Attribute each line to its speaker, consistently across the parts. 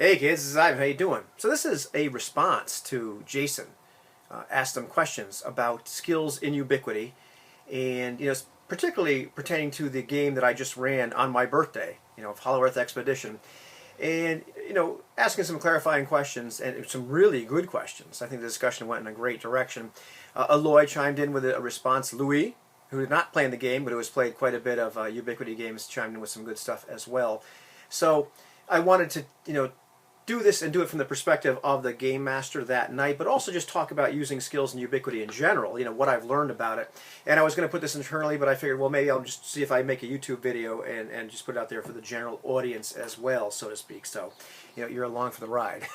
Speaker 1: Hey kids, this is Ivan. How you doing? So this is a response to Jason. Asked them questions about skills in Ubiquity, and particularly pertaining to the game that I just ran on my birthday. Of Hollow Earth Expedition, and asking some clarifying questions and some really good questions. I think the discussion went in a great direction. Eloy chimed in with a response. Louis, who did not play in the game but who has played quite a bit of Ubiquity games, chimed in with some good stuff as well. So I wanted to do this and do it from the perspective of the game master that night, but also just talk about using skills in Ubiquity in general, what I've learned about it. And I was going to put this internally, but I figured, well, maybe I'll just see if I make a YouTube video and just put it out there for the general audience as well, so to speak. So, you're along for the ride.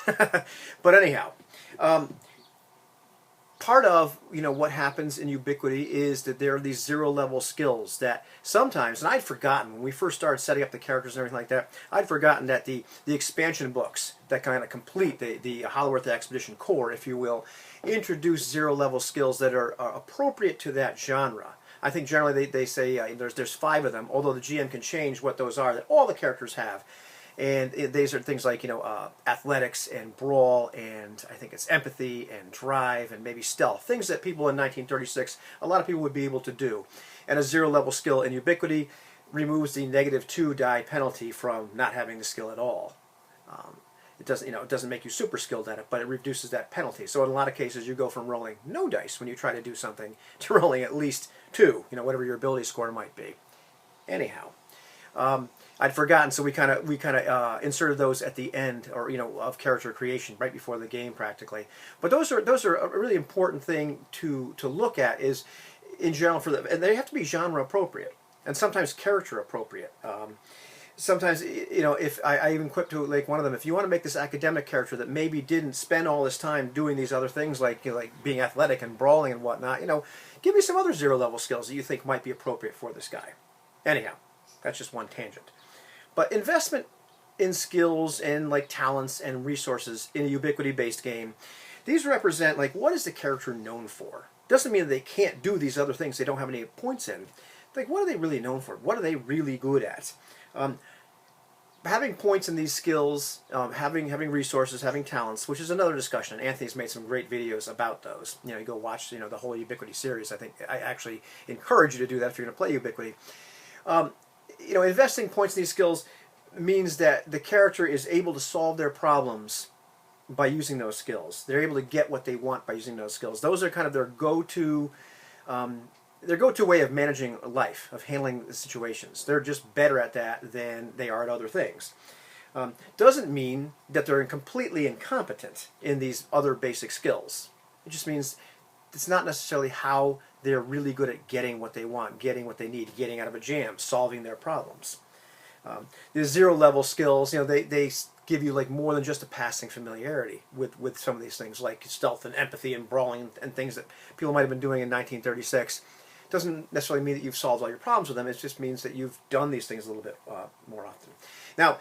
Speaker 1: But anyhow, part of what happens in Ubiquity is that there are these zero-level skills that sometimes, and I'd forgotten when we first started setting up the characters and everything like that, I'd forgotten that the expansion books that kind of complete the Hollow Earth Expedition core, if you will, introduce zero-level skills that are appropriate to that genre. I think generally they say there's 5 of them, although the GM can change what those are that all the characters have. And these are things like, athletics and brawl, and I think it's empathy and drive and maybe stealth. Things that people in 1936, a lot of people would be able to do. And a zero-level skill in Ubiquity removes the -2 die penalty from not having the skill at all. It doesn't make you super skilled at it, but it reduces that penalty. So in a lot of cases, you go from rolling no dice when you try to do something to rolling at least 2, whatever your ability score might be. Anyhow. I'd forgotten, so we kind of inserted those at the end, or of character creation, right before the game, practically. But those are a really important thing to look at, is in general and they have to be genre appropriate and sometimes character appropriate. Sometimes if I even quip to like one of them, if you want to make this academic character that maybe didn't spend all this time doing these other things like like being athletic and brawling and whatnot, give me some other zero-level skills that you think might be appropriate for this guy. Anyhow, that's just one tangent. But investment in skills and talents and resources in a Ubiquity-based game, these represent what is the character known for? Doesn't mean that they can't do these other things they don't have any points in. What are they really known for? What are they really good at? Having points in these skills, having resources, having talents, which is another discussion. Anthony's made some great videos about those. You go watch the whole Ubiquity series. I think I actually encourage you to do that if you're going to play Ubiquity. Investing points in these skills means that the character is able to solve their problems by using those skills. They're able to get what they want by using those skills. Those are kind of their go-to way of managing life, of handling the situations. They're just better at that than they are at other things. Doesn't mean that they're completely incompetent in these other basic skills. It just means it's not necessarily how they're really good at getting what they want, getting what they need, getting out of a jam, solving their problems. The zero-level skills, they give you more than just a passing familiarity with some of these things, like stealth and empathy and brawling and things that people might have been doing in 1936. Doesn't necessarily mean that you've solved all your problems with them. It just means that you've done these things a little bit more often. Now,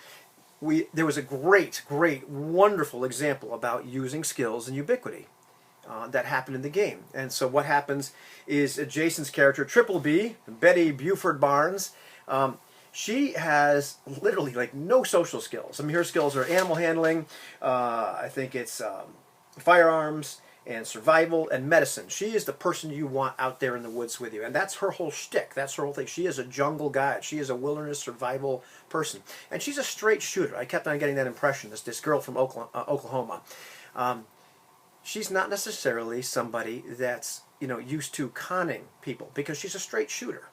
Speaker 1: there was a great, wonderful example about using skills in Ubiquity. That happened in the game. And so what happens is Jason's character, Triple B, Betty Buford Barnes, she has literally no social skills. I mean, her skills are animal handling, I think it's firearms and survival and medicine. She is the person you want out there in the woods with you. And that's her whole shtick. That's her whole thing. She is a jungle guide. She is a wilderness survival person. And she's a straight shooter. I kept on getting that impression, this girl from Oklahoma. She's not necessarily somebody that's used to conning people, because she's a straight shooter.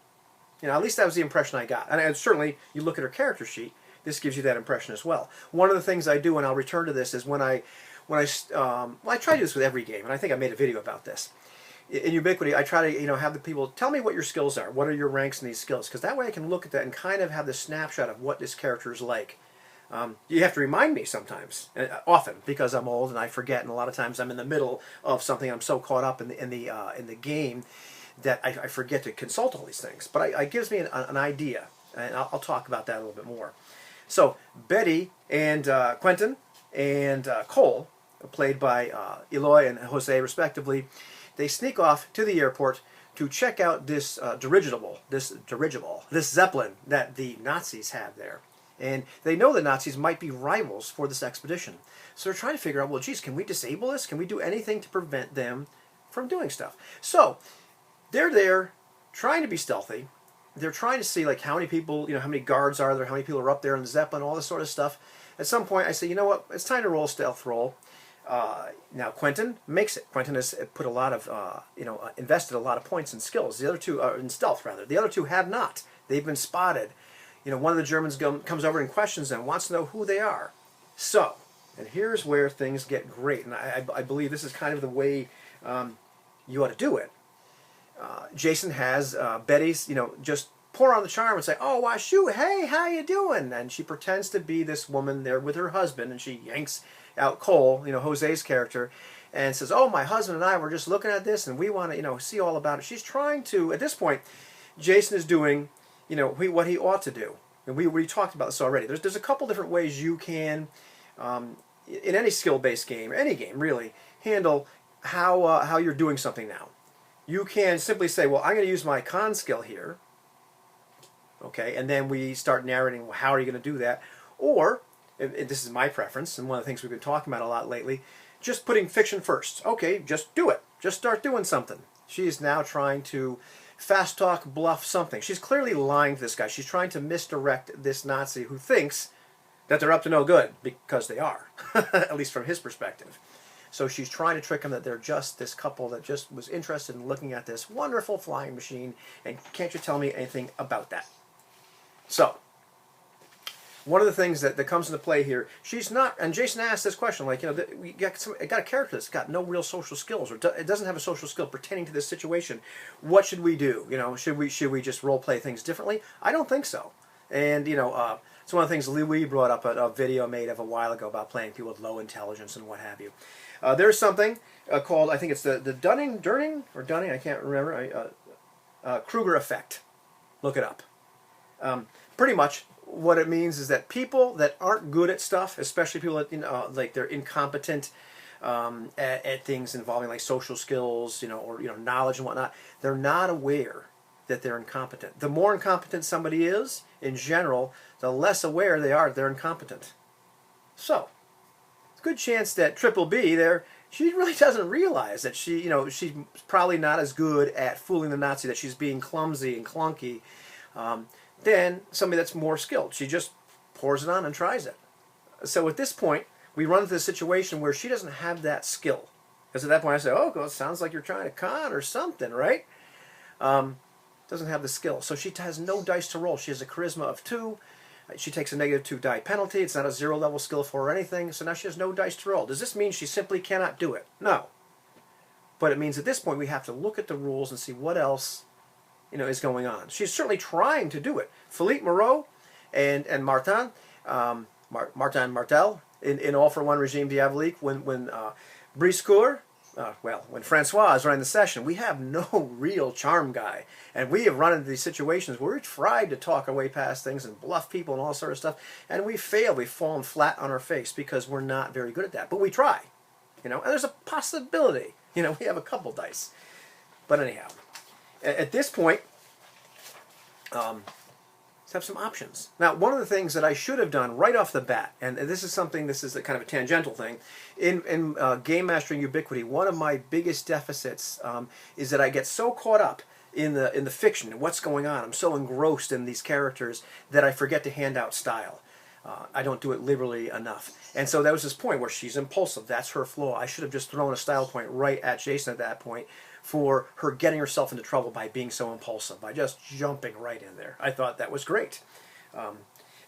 Speaker 1: At least that was the impression I got. And certainly, you look at her character sheet, this gives you that impression as well. One of the things I do, and I'll return to this, is when I try to do this with every game, and I think I made a video about this. In Ubiquity, I try to have the people tell me what your skills are. What are your ranks in these skills? Because that way I can look at that and kind of have the snapshot of what this character is like. You have to remind me sometimes, often, because I'm old and I forget, and a lot of times I'm in the middle of something. I'm so caught up in the game that I forget to consult all these things. But it gives me an idea, and I'll talk about that a little bit more. So Betty and Quentin and Cole, played by Eloy and Jose respectively, they sneak off to the airport to check out this dirigible, this Zeppelin that the Nazis have there. And they know the Nazis might be rivals for this expedition. So they're trying to figure out, well, geez, can we disable this? Can we do anything to prevent them from doing stuff? So they're there trying to be stealthy. They're trying to see, like, how many people, how many guards are there, how many people are up there in the Zeppelin, all this sort of stuff. At some point, I say, you know what, it's time to roll a stealth roll. Now, Quentin makes it. Quentin has put a lot of, invested a lot of points in skills. The other two, in stealth, rather. The other two have not. They've been spotted. One of the Germans comes over and questions them, wants to know who they are. So, and here's where things get great. And I believe this is kind of the way you ought to do it. Jason has Betty's, just pour on the charm and say, oh, why, shoot, hey, how you doing? And she pretends to be this woman there with her husband, and she yanks out Cole, Jose's character, and says, oh, my husband and I were just looking at this, and we want to, see all about it. She's trying to, at this point, Jason is doing, what he ought to do. And we talked about this already. There's a couple different ways you can, in any skill-based game, or any game, really, handle how you're doing something now. You can simply say, well, I'm going to use my con skill here, okay, and then we start narrating, well, how are you going to do that? Or, and this is my preference, and one of the things we've been talking about a lot lately, just putting fiction first. Okay, just do it. Just start doing something. She is now trying to fast talk, bluff something. She's clearly lying to this guy. She's trying to misdirect this Nazi who thinks that they're up to no good, because they are, at least from his perspective. So she's trying to trick him that they're just this couple that just was interested in looking at this wonderful flying machine, and can't you tell me anything about that? So, one of the things that comes into play here, she's not, and Jason asked this question, like, we got a character that's got no real social skills, or it doesn't have a social skill pertaining to this situation. What should we do? Should we just role play things differently? I don't think so. And, it's one of the things Louis brought up a video made of a while ago about playing people with low intelligence and what have you. There's something called, I think it's the Dunning, I can't remember, Kruger effect. Look it up. Pretty much what it means is that people that aren't good at stuff, especially people that, like, they're incompetent at things involving, like, social skills, or knowledge and whatnot, they're not aware that they're incompetent. The more incompetent somebody is, in general, the less aware they are that they're incompetent. So, it's a good chance that Triple B there, she really doesn't realize that she's probably not as good at fooling the Nazi, that she's being clumsy and clunky, than somebody that's more skilled. She just pours it on and tries it. So at this point, we run into a situation where she doesn't have that skill. Because at that point I say, oh, well, it sounds like you're trying to con or something, right? Doesn't have the skill. So she has no dice to roll. She has a charisma of 2. She takes a -2 die penalty. It's not a 0-level skill for her or anything. So now she has no dice to roll. Does this mean she simply cannot do it? No. But it means at this point we have to look at the rules and see what else is going on. She's certainly trying to do it. Philippe Moreau and Martin Martel in All for One Regime Diabolique, when Briscourt, when Francois is running the session, we have no real charm guy. And we have run into these situations where we've tried to talk our way past things and bluff people and all sort of stuff, and we failed. We've fallen flat on our face because we're not very good at that. But we try, and there's a possibility. We have a couple dice. But anyhow, at this point, let's have some options. Now, one of the things that I should have done right off the bat, and this is a kind of a tangential thing, in Game Mastering Ubiquity, one of my biggest deficits is that I get so caught up in the fiction and what's going on. I'm so engrossed in these characters that I forget to hand out style. I don't do it liberally enough. And so that was this point where she's impulsive. That's her flaw. I should have just thrown a style point right at Jason at that point for her getting herself into trouble by being so impulsive, by just jumping right in there. I thought that was great.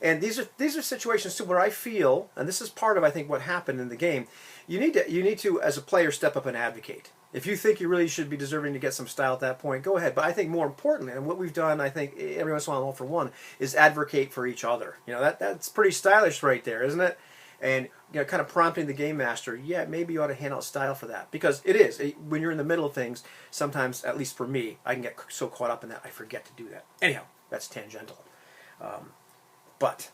Speaker 1: And these are situations too where I feel, and this is part of I think what happened in the game, you need to as a player step up and advocate. If you think you really should be deserving to get some style at that point, go ahead. But I think more importantly, and what we've done, I think every once in a while, All for One, is advocate for each other. That's pretty stylish right there, isn't it? And kind of prompting the game master, yeah, maybe you ought to hand out style for that, because it is when you're in the middle of things. Sometimes, at least for me, I can get so caught up in that I forget to do that. Anyhow, that's tangential. But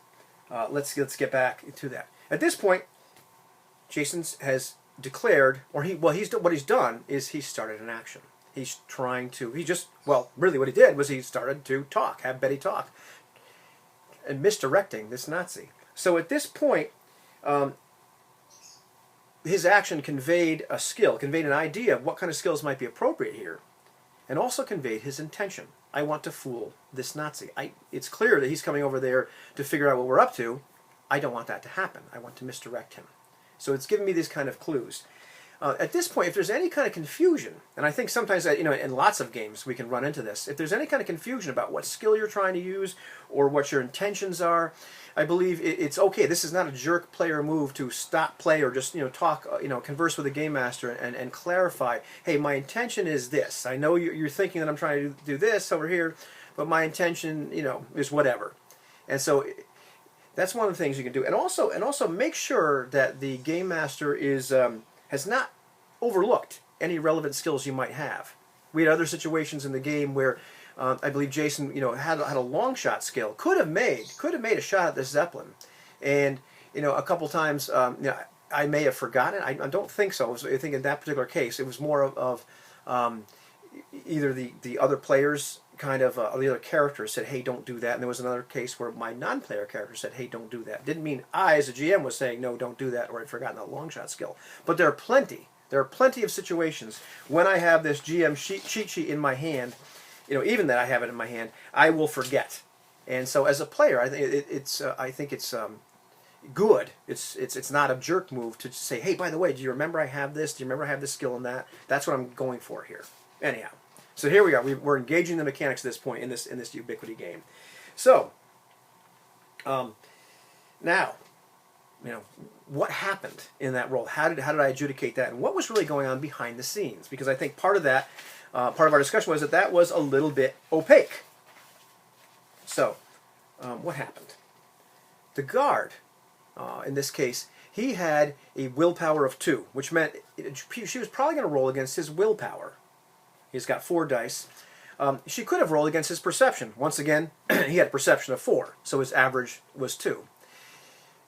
Speaker 1: let's get back to that. At this point, Jason has declared, or what he's done is he started an action. He's trying to. Really what he did was he started to talk, have Betty talk. and misdirecting this Nazi. So at this point, um, his action conveyed a skill, conveyed an idea of what kind of skills might be appropriate here, and also conveyed his intention. I want to fool this Nazi. It's clear that he's coming over there to figure out what we're up to. I don't want that to happen. I want to misdirect him. So it's giving me these kind of clues. At this point, if there's any kind of confusion, and I think sometimes that, in lots of games we can run into this, if there's any kind of confusion about what skill you're trying to use or what your intentions are, I believe it's okay. This is not a jerk player move to stop play or just talk, converse with the game master and clarify. Hey, my intention is this. I know you're thinking that I'm trying to do this over here, but my intention, is whatever. And so that's one of the things you can do. And also make sure that the game master has not overlooked any relevant skills you might have. We had other situations in the game where I believe Jason, had a long shot skill. Could have made a shot at this Zeppelin, and a couple times, I may have forgotten. I don't think so. I think in that particular case, it was more of either the other players or the other characters said, "Hey, don't do that." And there was another case where my non-player character said, "Hey, don't do that." Didn't mean I, as a GM, was saying, "No, don't do that," or I'd forgotten that long shot skill. But there are plenty of situations when I have this GM cheat sheet in my hand. Even that I have it in my hand, I will forget. And so, as a player, I think it's good. It's not a jerk move to say, "Hey, by the way, do you remember I have this? Do you remember I have this skill and that?" That's what I'm going for here. Anyhow, so here we are. We're engaging the mechanics at this point in this Ubiquity game. So, now, what happened in that role? How did I adjudicate that, and what was really going on behind the scenes? Because I think part of that. Part of our discussion was that was a little bit opaque. So, what happened? The guard, in this case, he had a willpower of 2, which meant she was probably going to roll against his willpower. He's got 4 dice. She could have rolled against his perception. Once again, he had a perception of 4, so his average was 2.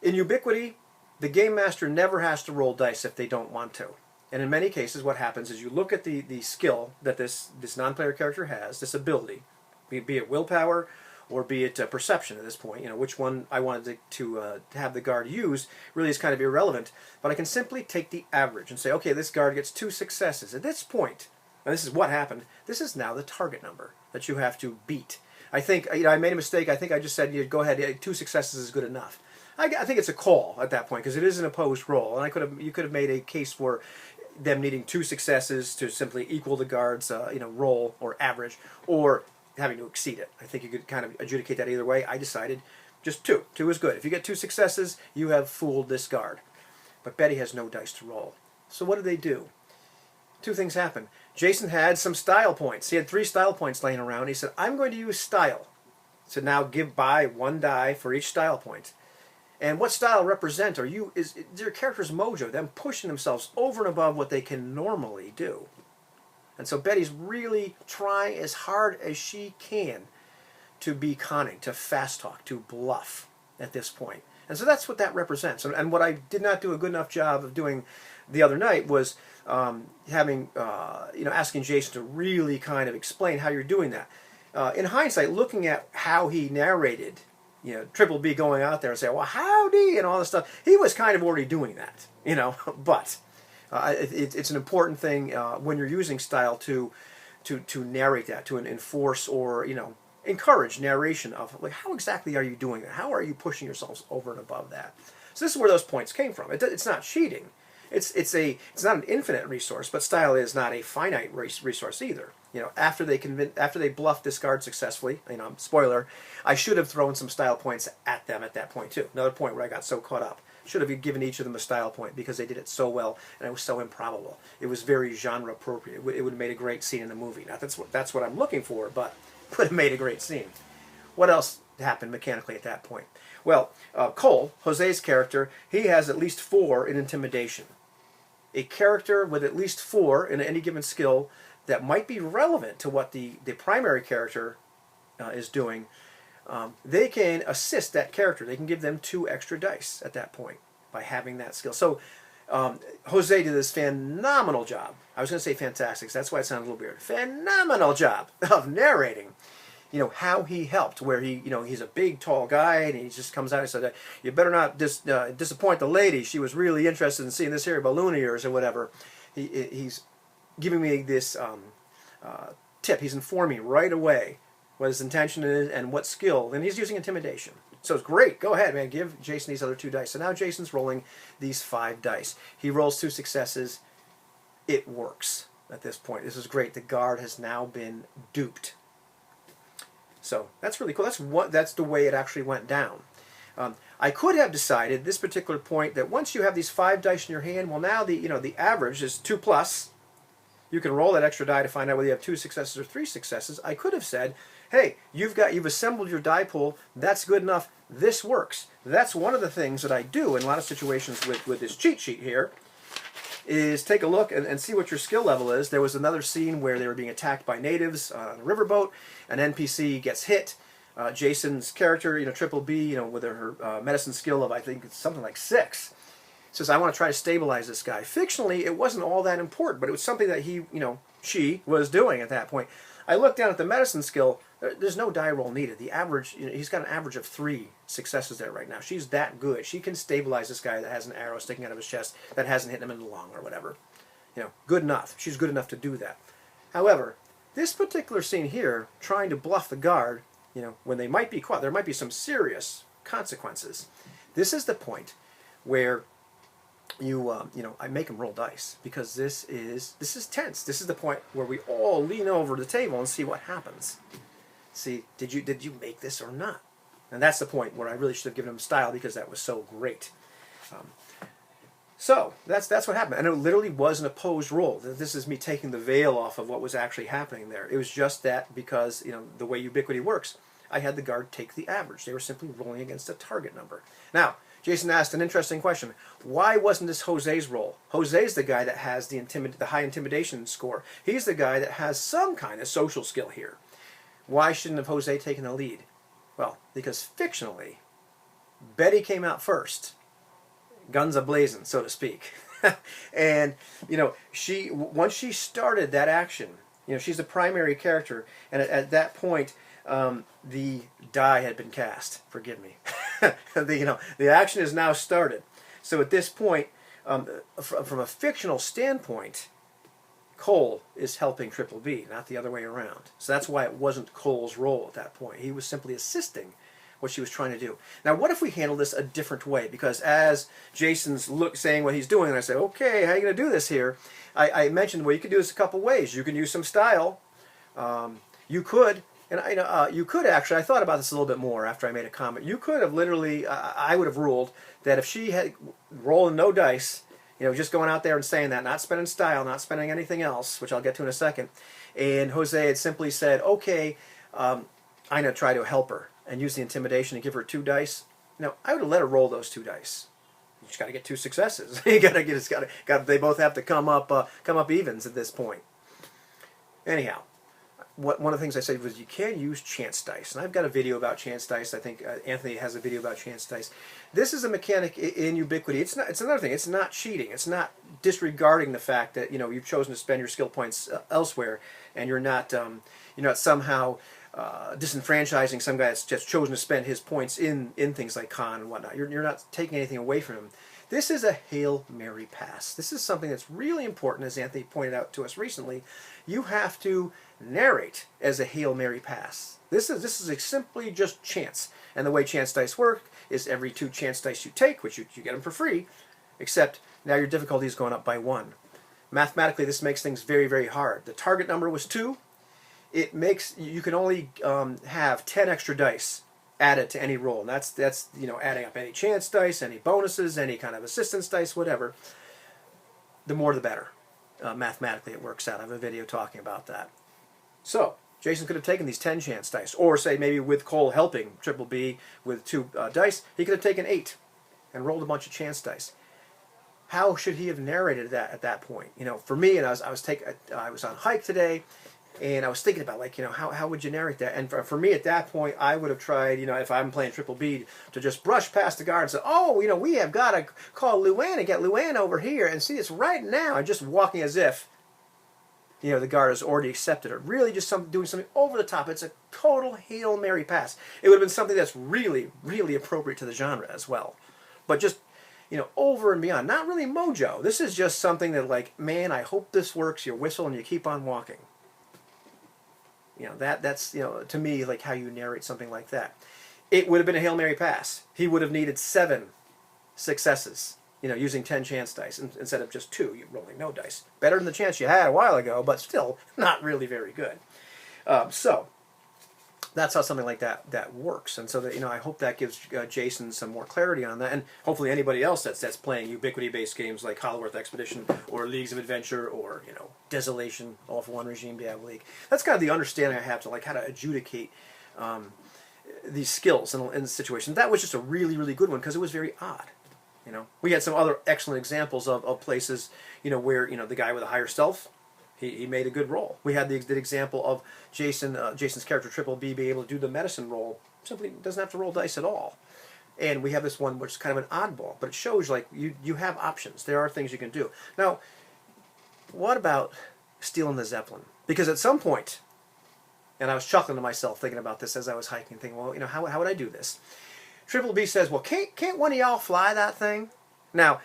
Speaker 1: In Ubiquity, the game master never has to roll dice if they don't want to. And in many cases, what happens is you look at the skill that this non-player character has, this ability, be it willpower or be it perception at this point. Which one I wanted to have the guard use really is kind of irrelevant. But I can simply take the average and say, okay, this guard gets 2 successes. At this point, and this is what happened, this is now the target number that you have to beat. I think I made a mistake. I think I just said, go ahead, 2 successes is good enough. I think it's a call at that point because it is an opposed roll, and you could have made a case for them needing 2 successes to simply equal the guard's roll or average, or having to exceed it. I think you could kind of adjudicate that either way. I decided just 2. 2 is good. If you get 2 successes, you have fooled this guard. But Betty has no dice to roll. So what do they do? 2 things happen. Jason had some style points. He had 3 style points laying around. He said, "I'm going to use style." So now give by 1 die for each style point. And what style represent is your character's mojo, them pushing themselves over and above what they can normally do. And so Betty's really trying as hard as she can to be conning, to fast talk, to bluff at this point. And so that's what that represents. And what I did not do a good enough job of doing the other night was asking Jason to really kind of explain how you're doing that. In hindsight, looking at how he narrated Triple B going out there and saying, "Well, howdy," and all this stuff. He was kind of already doing that, But it's an important thing when you're using style to narrate that, to enforce or encourage narration of how exactly are you doing that? How are you pushing yourselves over and above that? So this is where those points came from. It's not cheating. It's not an infinite resource, but style is not a finite resource either. After they bluffed this guard successfully, spoiler, I should have thrown some style points at them at that point too. Another point where I got so caught up. Should have given each of them a style point because they did it so well and it was so improbable. It was very genre appropriate. It would have made a great scene in the movie. Now that's what I'm looking for, but would have made a great scene. What else happened mechanically at that point? Well, Cole, Jose's character, he has at least 4 in intimidation. A character with at least 4 in any given skill that might be relevant to what the primary character is doing, they can assist that character. They can give them 2 extra dice at that point by having that skill. So Jose did this phenomenal job. I was going to say fantastic, so that's why it sounded a little weird. Phenomenal job of narrating how he helped, where he's a big, tall guy, and he just comes out and said, you better not disappoint the lady. She was really interested in seeing this here balloon of yours or whatever. He's giving me this tip. He's informing me right away what his intention is and what skill, and he's using intimidation. So it's great. Go ahead, man. Give Jason these other 2 dice. So now Jason's rolling these 5 dice. He rolls 2 successes. It works at this point. This is great. The guard has now been duped. So that's really cool. That's the way it actually went down. I could have decided at this particular point that once you have these 5 dice in your hand, well, now the average is 2 plus. You can roll that extra die to find out whether you have 2 successes or 3 successes. I could have said, hey, you've assembled your die pool. That's good enough. This works. That's one of the things that I do in a lot of situations with this cheat sheet here, is take a look and see what your skill level is. There was another scene where they were being attacked by natives on a riverboat. An NPC gets hit. Jason's character, Triple B, with her medicine skill of, I think it's something like 6, says, I want to try to stabilize this guy. Fictionally, it wasn't all that important, but it was something that she was doing at that point. I looked down at the medicine skill. There's no die roll needed. The average, he's got an average of 3 successes there right now. She's that good. She can stabilize this guy that has an arrow sticking out of his chest that hasn't hit him in the lung or whatever. Good enough. She's good enough to do that. However, this particular scene here, trying to bluff the guard, when they might be caught, there might be some serious consequences. This is the point where I make them roll dice, because this is tense. This is the point where we all lean over the table and see what happens. See, did you make this or not? And that's the point where I really should have given him style, because that was so great. So that's what happened, and it literally was an opposed roll. This is me taking the veil off of what was actually happening there. It was just that because the way Ubiquity works, I had the guard take the average. They were simply rolling against a target number. Now, Jason asked an interesting question. Why wasn't this Jose's roll? Jose's the guy that has the high intimidation score. He's the guy that has some kind of social skill here. Why shouldn't have Jose taken the lead? Well, because fictionally, Betty came out first. Guns a-blazing, so to speak. And, once she started that action, she's the primary character, and at that point, the die had been cast. Forgive me. The action is now started. So at this point, from a fictional standpoint, Cole is helping Triple B, not the other way around. So that's why it wasn't Cole's role at that point. He was simply assisting what she was trying to do. Now, what if we handle this a different way? Because as Jason's saying what he's doing, and I say, okay, how are you going to do this here? I mentioned, well, you could do this a couple ways. You can use some style. You could, and you could actually, I thought about this a little bit more after I made a comment. You could have literally, I would have ruled that if she had rolling no dice, just going out there and saying that, not spending style, not spending anything else, which I'll get to in a second, and Jose had simply said, okay, I'm going to try to help her and use the intimidation and give her 2 dice. I would have let her roll those 2 dice. You just got to get 2 successes. They both have to come up evens at this point. Anyhow, one of the things I said was you can use chance dice, and I've got a video about chance dice. I think Anthony has a video about chance dice. This is a mechanic in Ubiquity. It's another thing. It's not cheating. It's not disregarding the fact that you've chosen to spend your skill points elsewhere, and you're not somehow disenfranchising some guy that's just chosen to spend his points in things like con and whatnot. You're not taking anything away from him. This is a Hail Mary pass. This is something that's really important, as Anthony pointed out to us recently. You have to narrate as a Hail Mary pass. This is simply just chance. And the way chance dice work is every 2 chance dice you take, which you get them for free, except now your difficulty is going up by 1. Mathematically, this makes things very, very hard. The target number was 2. It makes you can only have 10 extra dice added to any roll. And that's adding up any chance dice, any bonuses, any kind of assistance dice, whatever. The more the better. Mathematically it works out. I have a video talking about that. So Jason could have taken these 10 chance dice, or say maybe with Cole helping Triple B with 2 dice, he could have taken 8 and rolled a bunch of chance dice. How should he have narrated that at that point? For me, and I was on hike today, and I was thinking about, how would you narrate that? And for me at that point, I would have tried, if I'm playing Triple B, to just brush past the guard and say, oh, we have got to call Luann and get Luann over here and see this right now. And just walking as if the guard has already accepted it. Really just doing something over the top. It's a total Hail Mary pass. It would have been something that's really, really appropriate to the genre as well. But just, over and beyond. Not really mojo. This is just something that, like, man, I hope this works. You whistle and you keep on walking. That's to me, like, how you narrate something like that. It would have been a Hail Mary pass. He would have needed 7 successes, using 10 chance dice instead of just 2. You're rolling no dice. Better than the chance you had a while ago, but still not really very good. So that's how something like that works. And so that, I hope that gives Jason some more clarity on that, and hopefully anybody else that's playing Ubiquity-based games like Hollow Earth Expedition or Leagues of Adventure or Desolation, All for One Regime Diablo League. That's kind of the understanding I have to, like, how to adjudicate these skills in the situation. That was just a really, really good one because it was very odd. We had some other excellent examples of places, where, the guy with a higher stealth, he made a good roll. We had the example of Jason's character Triple B being able to do the medicine roll. Simply doesn't have to roll dice at all. And we have this one which is kind of an oddball, but it shows, like, you have options. There are things you can do. Now, what about stealing the Zeppelin? Because at some point, and I was chuckling to myself thinking about this as I was hiking, thinking, well, how would I do this? Triple B says, well, can't one of y'all fly that thing? Now,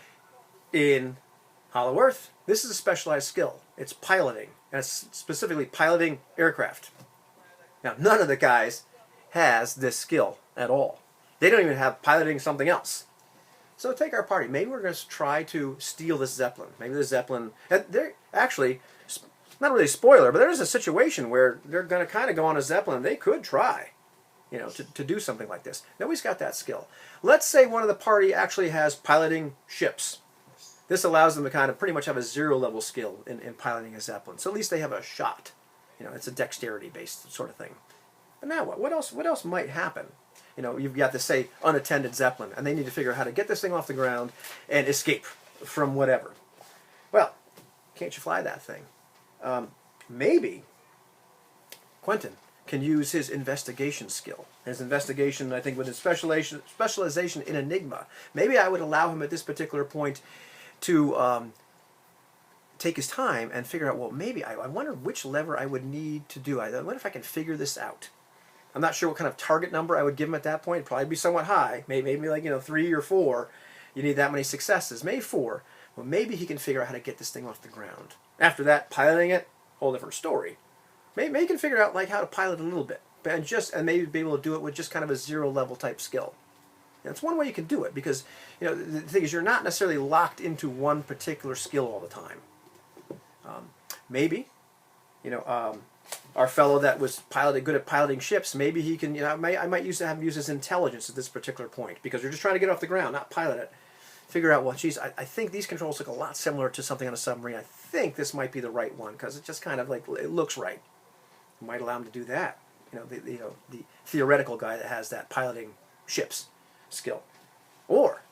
Speaker 1: in Hollow Earth, this is a specialized skill. It's piloting, and it's specifically piloting aircraft. Now, none of the guys has this skill at all. They don't even have piloting something else. So take our party. Maybe we're going to try to steal this Zeppelin. Maybe the Zeppelin... Actually, not really a spoiler, but there is a situation where they're going to kind of go on a Zeppelin. They could try, to do something like this. Nobody's got that skill. Let's say one of the party actually has piloting ships. This allows them to kind of pretty much have a 0-level skill in piloting a Zeppelin. So at least they have a shot. It's a dexterity-based sort of thing. And now what? What else might happen? You've got this, say, unattended Zeppelin, and they need to figure out how to get this thing off the ground and escape from whatever. Well, can't you fly that thing? Maybe Quentin can use his investigation skill. His investigation, I think, with his specialization in Enigma. Maybe I would allow him at this particular point to take his time and figure out, well, maybe I wonder which lever I would need to do. I wonder if I can figure this out. I'm not sure what kind of target number I would give him at that point. It'd probably be somewhat high. Maybe like 3 or 4. You need that many successes. Maybe 4. Well, maybe he can figure out how to get this thing off the ground. After that, piloting it, whole different story. Maybe he can figure out, like, how to pilot a little bit, and maybe be able to do it with just kind of a 0-level type skill. That's one way you can do it, because the thing is, you're not necessarily locked into one particular skill all the time. Maybe, our fellow that was good at piloting ships, maybe he can. I might have him use his intelligence at this particular point, because you're just trying to get off the ground, not pilot it. Figure out, well, geez, I think these controls look a lot similar to something on a submarine. I think this might be the right one, because it just kind of, like, it looks right. You might allow him to do that. The theoretical guy that has that piloting ships skill. Or,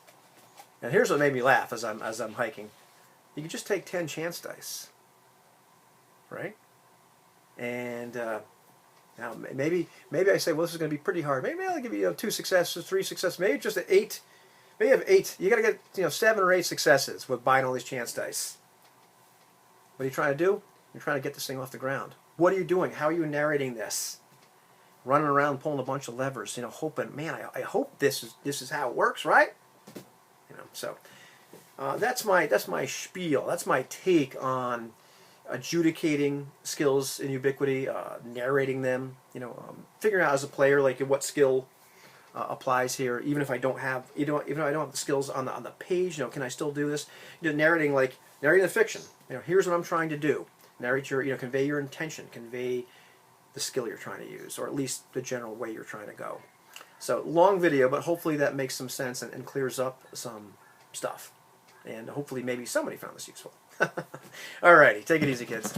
Speaker 1: and here's what made me laugh as I'm hiking. You can just take 10 chance dice, right? And now maybe I say, well, this is going to be pretty hard. Maybe I'll give you 2 successes, 3 successes, maybe just 8. Maybe you have 8. You got to get 7 or 8 successes with buying all these chance dice. What are you trying to do? You're trying to get this thing off the ground. What are you doing? How are you narrating this? Running around pulling a bunch of levers, hoping, man, I hope this is how it works, right? So that's my spiel. That's my take on adjudicating skills in Ubiquity, narrating them. Figuring out as a player, like, what skill applies here, even if I don't have even if I don't have the skills on the page. Can I still do this? Narrating the fiction. Here's what I'm trying to do. Narrate your convey your intention, convey the skill you're trying to use, or at least the general way you're trying to go. So long video, but hopefully that makes some sense and clears up some stuff, and hopefully maybe somebody found this useful. Alrighty, take it easy, kids.